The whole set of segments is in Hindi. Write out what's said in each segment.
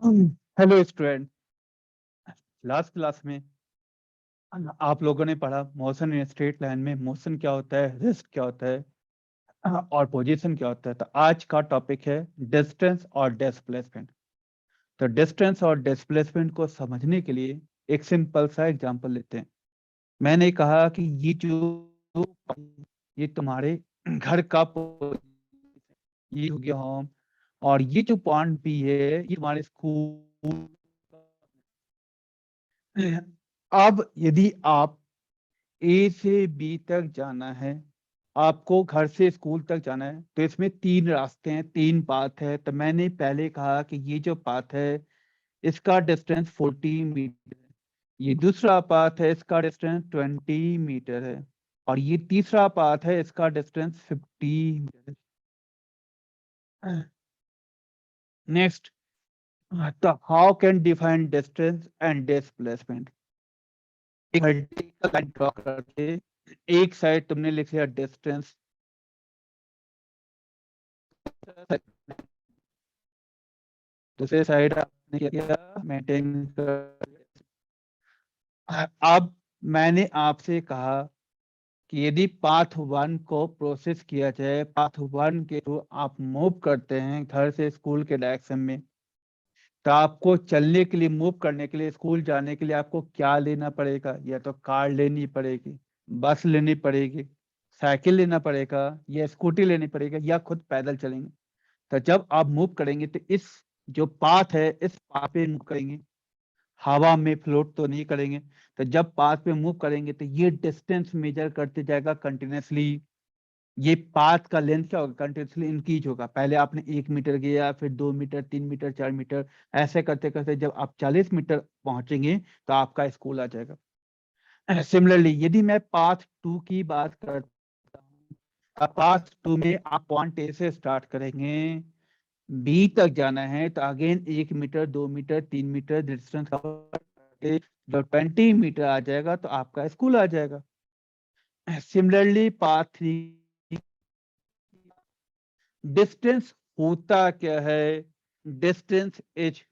Hello student. लास्ट क्लास में आप लोगों ने पढ़ा मोशन इन स्ट्रेट लाइन में मोशन क्या होता है, रेस्ट क्या होता है और पोजीशन क्या होता है। तो आज का टॉपिक है डिस्टेंस और डिस्प्लेसमेंट। तो डिस्टेंस और डिस्प्लेसमेंट को समझने के लिए एक सिंपल सा एग्जांपल लेते हैं। मैंने कहा कि ये तुम्हारे घर का ये हो गया होम, और ये जो पॉइंट भी है ये तुम्हारे स्कूल। अब यदि आप ए से बी तक जाना है, आपको घर से स्कूल तक जाना है, तो इसमें तीन रास्ते हैं, तीन पाथ है। तो मैंने पहले कहा कि ये जो पाथ है इसका डिस्टेंस 40 मीटर है, ये दूसरा पाथ है इसका डिस्टेंस 20 मीटर है, और ये तीसरा पाथ है इसका डिस्टेंस 50 मीटर है। नेक्स्ट, तो how can define distance and displacement. एक वर्टिकल लाइन ड्रॉ करके एक साइड तुमने लिख लिया डिस्टेंस, दूसरे साइड आपने क्या किया, मेंटेन कर। अब मैंने आपसे कहा कि यदि पाथ वन को प्रोसेस किया जाए, पाथ वन के थ्रू आप मूव करते हैं घर से स्कूल के डायरेक्शन में, तो आपको चलने के लिए, मूव करने के लिए, स्कूल जाने के लिए आपको क्या लेना पड़ेगा? या तो कार लेनी पड़ेगी, बस लेनी पड़ेगी, साइकिल लेना पड़ेगा, या स्कूटी लेनी पड़ेगी, या खुद पैदल चलेंगे। तो जब आप मूव करेंगे तो इस जो पाथ है इस पाथ पे मूव करेंगे, हवा में फ्लोट तो नहीं करेंगे। तो जब पाथ पे मूव करेंगे तो ये डिस्टेंस मेजर करते जाएगा कंटिन्यूसली। ये पाथ का लेंथ क्या होगा, कंटिन्यूसली इंक्रीज होगा। पहले आपने 1 मीटर गया, फिर 2 मीटर, 3 मीटर, 4 मीटर, ऐसे करते करते जब आप 40 मीटर पहुंचेंगे तो आपका स्कूल आ जाएगा। सिमिलरली यदि मैं पाथ टू की बात करता हूँ, पाथ टू में आप पॉइंट ए से स्टार्ट करेंगे, बी तक जाना है, तो again 1 metre, 2 metre, 3 metre distance cover करके जब 20 मीटर आ जाएगा तो आपका स्कूल आ जाएगा। सिमिलरली पाथ थ्री, डिस्टेंस होता क्या है, डिस्टेंस इज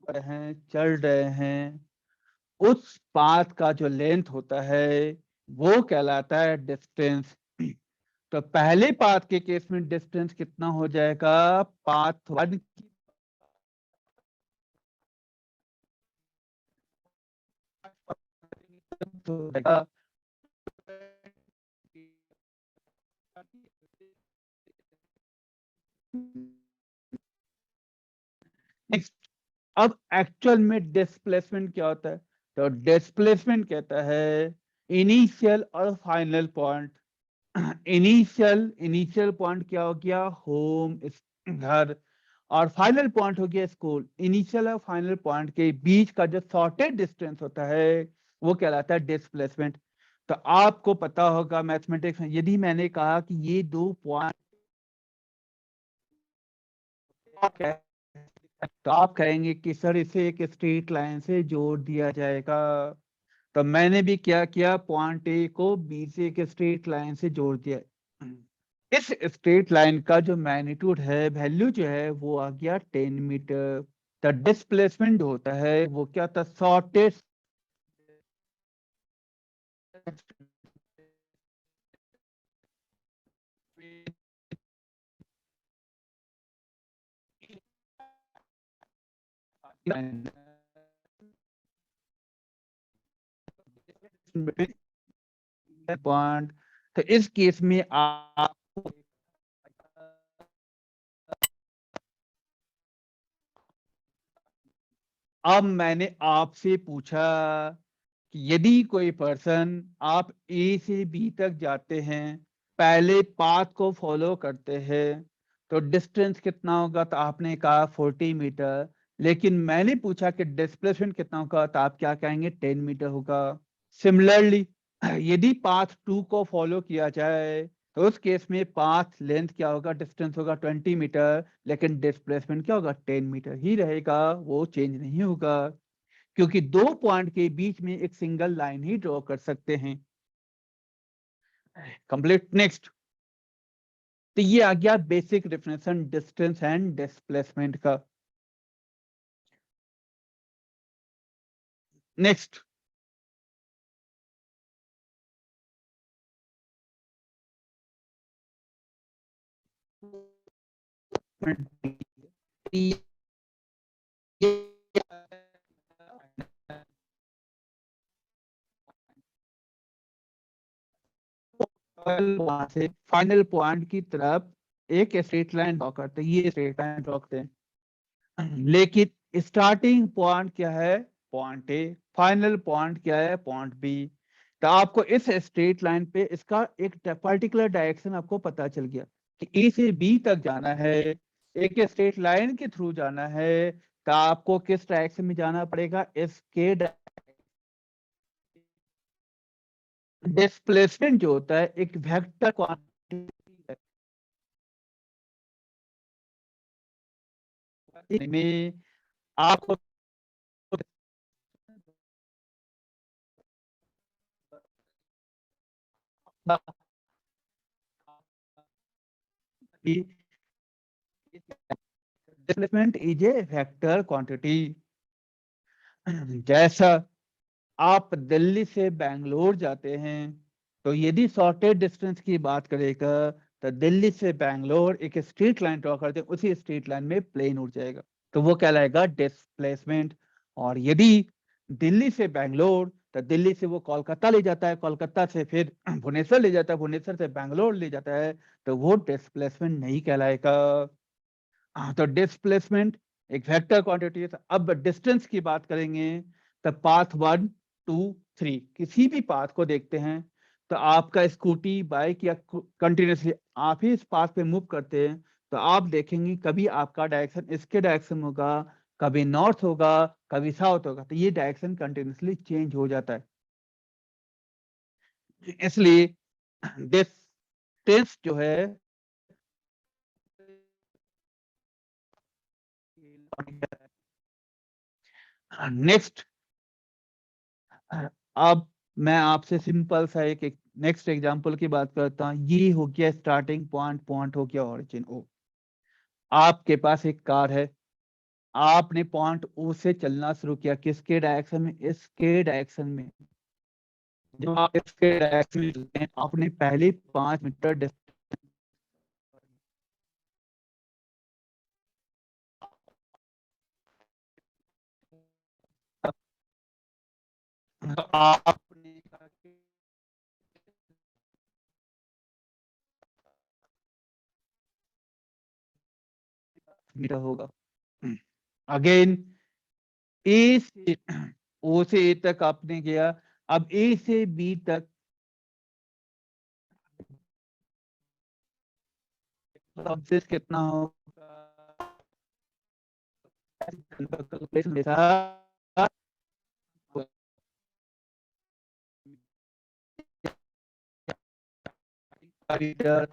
हैं, चल रहे हैं, उस पाथ का जो लेंथ होता है वो कहलाता है डिस्टेंस। तो पहले पाथ के केस में डिस्टेंस कितना हो जाएगा, पाथ वन नेक्स्ट। अब एक्चुअल में डिस्प्लेसमेंट क्या होता है? तो डिस्प्लेसमेंट कहता है इनिशियल और फाइनल पॉइंट। इनिशियल पॉइंट क्या हो गया, होम, घर, और फाइनल पॉइंट हो गया स्कूल। इनिशियल और फाइनल पॉइंट के बीच का जो शॉर्टेस्ट डिस्टेंस होता है वो कहलाता है डिस्प्लेसमेंट। तो आपको पता होगा मैथमेटिक्स में, यदि मैंने कहा कि ये दो पॉइंट, तो आप कहेंगे कि सर इसे एक स्ट्रेट लाइन से जोड़ दिया जाएगा। तो मैंने भी क्या किया, पॉइंट ए को बी से एक स्ट्रेट लाइन से जोड़ दिया। इस स्ट्रेट लाइन का जो मैग्नीट्यूड है, वैल्यू जो है वो आ गया 10 मीटर। तो डिस्प्लेसमेंट होता है वो क्या था, शॉर्टेस्ट पॉइंट। तो इस केस में आप, अब मैंने आपसे पूछा कि यदि कोई पर्सन, आप ए से बी तक जाते हैं, पहले पाथ को फॉलो करते हैं, तो डिस्टेंस कितना होगा? तो आपने कहा 40 मीटर। लेकिन मैंने पूछा कि डिस्प्लेसमेंट कितना होगा, तो आप क्या कहेंगे, 10 मीटर होगा। सिमिलरली यदि पाथ टू को फॉलो किया जाए तो उस केस में पाथ लेंथ क्या होगा, डिस्टेंस होगा 20 मीटर, लेकिन डिस्प्लेसमेंट क्या होगा, 10 मीटर ही रहेगा, वो चेंज नहीं होगा। क्योंकि दो पॉइंट के बीच में एक सिंगल लाइन ही ड्रॉ कर सकते हैं। कंप्लीट। नेक्स्ट, तो ये आ गया basic definition distance and displacement का। नेक्स्ट, वहां से फाइनल पॉइंट की तरफ एक स्ट्रेट लाइन ड्रॉ करते हैं, ये स्ट्रेट लाइन ड्रॉ करते हैं। लेकिन स्टार्टिंग पॉइंट क्या है? Point A. फाइनल पॉइंट क्या है? Point B. तो आपको इस स्ट्रेट लाइन पे इसका एक पर्टिकुलर डायरेक्शन आपको पता चल गया कि ए से बी तक जाना है, एक स्ट्रेट लाइन के थ्रू जाना है, तो आपको किस डायरेक्शन में जाना पड़ेगा? इसके डिस्प्लेसमेंट जो होता है एक वेक्टर क्वांटिटी में आपको displacement is a vector quantity. जैसा आप दिल्ली से बैंगलोर जाते हैं, तो यदि शॉर्टेज डिस्टेंस की बात करेगा तो दिल्ली से बैंगलोर एक स्ट्रेट लाइन ड्रॉ करते हैं, उसी स्ट्रेट लाइन में प्लेन उड़ जाएगा, तो वो कहलाएगा डिस्प्लेसमेंट। और यदि दिल्ली से बैंगलोर, तो दिल्ली से वो कोलकाता ले जाता है, कोलकाता से फिर भुवनेश्वर ले जाता है, भुवनेश्वर से बैंगलोर ले जाता है, तो वो डिस्प्लेसमेंट नहीं कहलाएगा। तो डिस्प्लेसमेंट एक वेक्टर क्वांटिटी है। अब डिस्टेंस की बात करेंगे, तो पाथ 1 2 3 किसी भी पाथ को देखते हैं, तो आपका स्कूटी बाइक या कंटिन्यूसली आप ही इस पाथ पे मूव करते हैं, तो आप देखेंगे कभी आपका डायरेक्शन इसके डायरेक्शन होगा, कभी नॉर्थ होगा, कभी साउथ होगा, तो ये डायरेक्शन कंटिन्यूसली चेंज हो जाता है। इसलिए डिस्टेंस जो है नेक्स्ट, अब मैं आपसे सिंपल सा एक नेक्स्ट एग्जांपल की बात करता हूँ। ये हो गया स्टार्टिंग पॉइंट, पॉइंट हो गया ओरिजिन ओ। आपके पास एक कार है, आपने पॉइंट ओ से चलना शुरू किया, किसके डायरेक्शन में? इसके डायरेक्शन में। जब आप इसके डायरेक्शन में चलते हैं, आपने पहले 5 मीटर आपने मीटर होगा। अगेन ए से ओ से ए तक आपने गया, अब ए से बी तक सबसे कितना होगा? कैलकुलेशन के साथ मीटर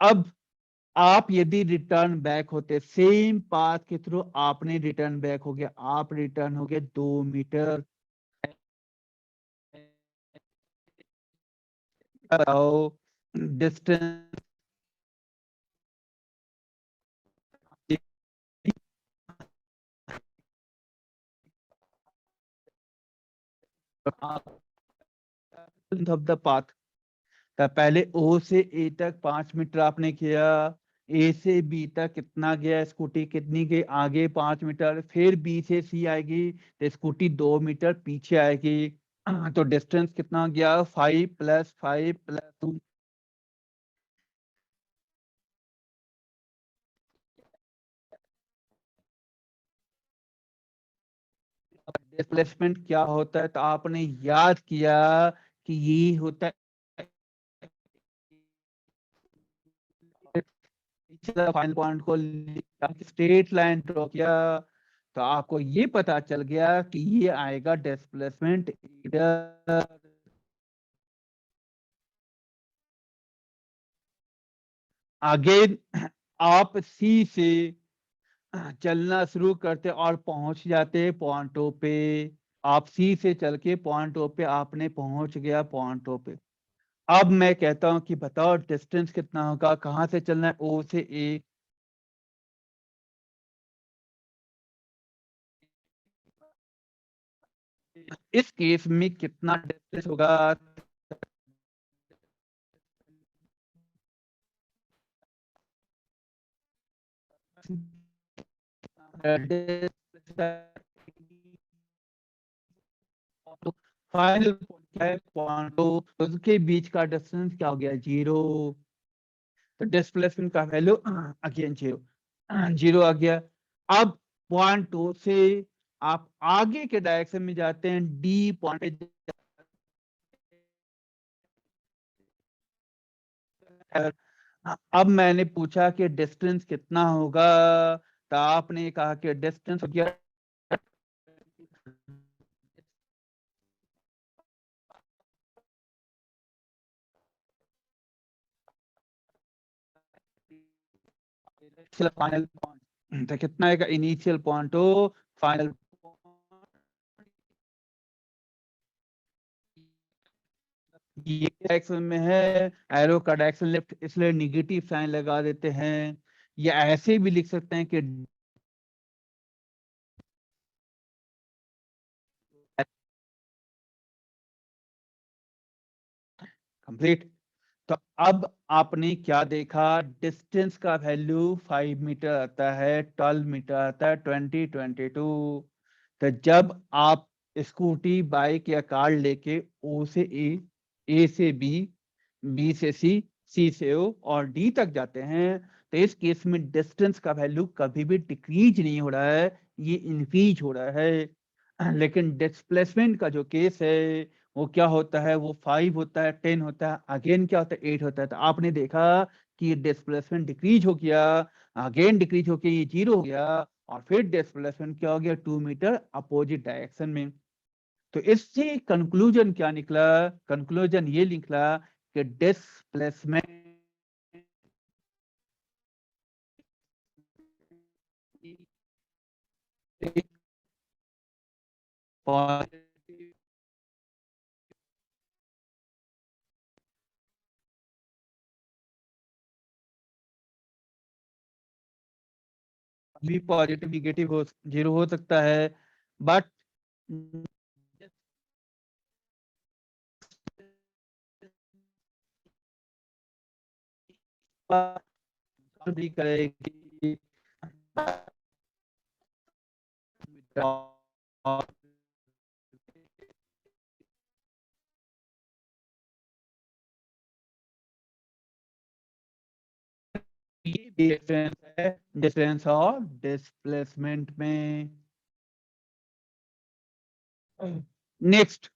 अब आप यदि रिटर्न बैक होते सेम पाथ के थ्रू, आपने रिटर्न बैक हो गया, आप रिटर्न हो गए 2 मीटर। बताओ डिस्टेंस ऑफ द पाथ। तो पहले ओ से ए तक 5 मीटर आपने किया, ए से बी तक कितना गया, स्कूटी कितनी गई आगे 5 मीटर, फिर बी से सी आएगी तो स्कूटी 2 मीटर पीछे आएगी। तो डिस्टेंस कितना गया? 5 + 5 + 2। डिस्प्लेसमेंट क्या होता है? तो आपने याद किया कि ये होता है फाइनल पॉइंट को स्ट्रेट लाइन ड्रॉ किया, तो आपको ये पता चल गया कि ये आएगा डिस्प्लेसमेंट इधर। अगेन आप सी से चलना शुरू करते और पहुंच जाते पॉइंट ओ पे। आप सी से चल के पॉइंट ओ पे आपने पहुंच गया पॉइंट ओ पे। अब मैं कहता हूं कि बताओ डिस्टेंस कितना होगा, कहां से चलना है, ओ से ए। इस केस में कितना डिस्टेंस होगा? फाइनल क्या है, पॉइंट उसके बीच का डिस्टेंस क्या हो गया, 0। तो डिस्प्लेसमेंट का वैल्यू अगेन 0, 0 आ गया। अब पॉइंट टू से आप आगे के डायरेक्शन में जाते हैं, डी पॉइंट। अब मैंने पूछा कि डिस्टेंस कितना होगा, तो आपने कहा कि डिस्टेंस हो गया फाइनल पॉइंट। तो कितना आएगा, इनिशियल पॉइंट हो फाइनल ये डायरेक्शन में है, एरो का डायरेक्शन लेफ्ट, इसलिए निगेटिव साइन लगा देते हैं। या ऐसे भी लिख सकते हैं कि कंप्लीट। तो अब आपने क्या देखा, डिस्टेंस का वैल्यू 5 मीटर आता है, 12 मीटर आता है, 2022। तो जब आप स्कूटी बाइक या कार लेके ओ से ए से बी, बी से सी, सी से ओ और डी तक जाते हैं, तो इस केस में डिस्टेंस का वैल्यू कभी भी डिक्रीज नहीं हो रहा है, ये इंक्रीज हो रहा है। लेकिन डिस्प्लेसमेंट का जो केस है वो क्या होता है, वो 5 होता है, 10 होता है, अगेन क्या होता है, 8 होता है। तो आपने देखा कि डिस्प्लेसमेंट डिक्रीज हो गया, अगेन डिक्रीज होके ये 0 हो गया, और फिर डिस्प्लेसमेंट क्या हो गया, 2 मीटर अपोजिट डायरेक्शन में। तो इससे कंक्लूजन क्या निकला, कंक्लूजन ये निकला कि डिस्प्लेसमेंट भी पॉजिटिव निगेटिव हो, 0 हो सकता है, बट भी करेगी ये डिफरेंस है, डिफरेंस और डिस्प्लेसमेंट में। नेक्स्ट,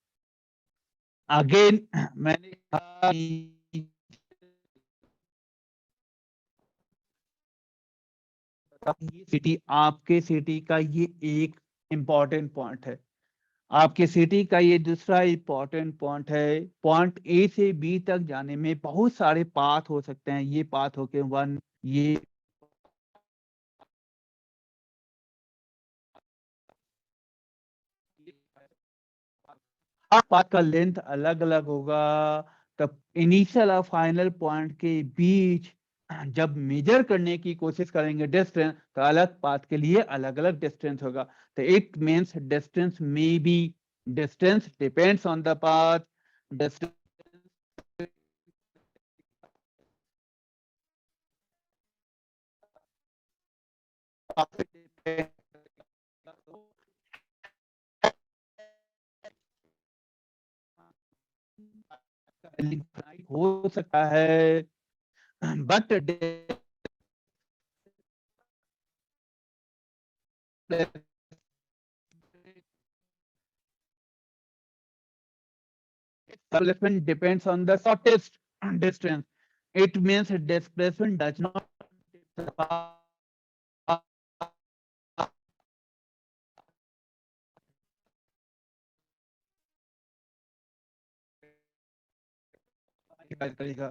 अगेन मैंने कहा कि ये सिटी, आपके सिटी का ये एक इम्पॉर्टेंट पॉइंट है, आपके सिटी का ये दूसरा इम्पॉर्टेंट पॉइंट है। पॉइंट ए से बी तक जाने में बहुत सारे पाथ हो सकते हैं, ये पाथ हो के वन, ये हर पाथ का लेंथ अलग अलग होगा। तब इनिशियल और फाइनल पॉइंट के बीच जब मेजर करने की कोशिश करेंगे डिस्टेंस, तो अलग पाथ के लिए अलग अलग डिस्टेंस होगा। तो it means distance may be, distance depends on the path, distance हो सकता है, but displacement depends on the shortest distance. It means displacement does not करेगा।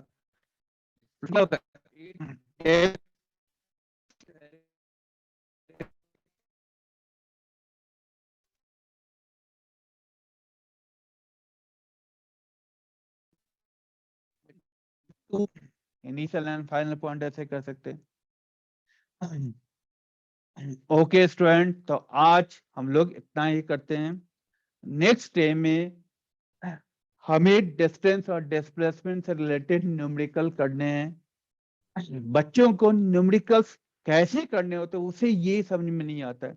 इनिशियल एंड फाइनल पॉइंट ऐसे कर सकते हैं। ओके स्टूडेंट, तो आज हम लोग इतना ही करते हैं। नेक्स्ट डे में हमें डिस्टेंस और डिस्प्लेसमेंट से रिलेटेड न्यूमेरिकल करने हैं। बच्चों को न्यूमेरिकल्स कैसे करने होते हैं उसे ये समझ में नहीं आता है।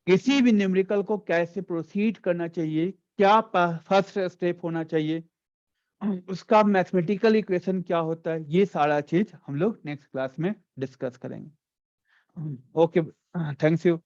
किसी भी न्यूमेरिकल को कैसे प्रोसीड करना चाहिए, क्या फर्स्ट स्टेप होना चाहिए, उसका मैथमेटिकल इक्वेशन क्या होता है, ये सारा चीज हम लोग नेक्स्ट क्लास में डिस्कस करेंगे। Okay, thanks you.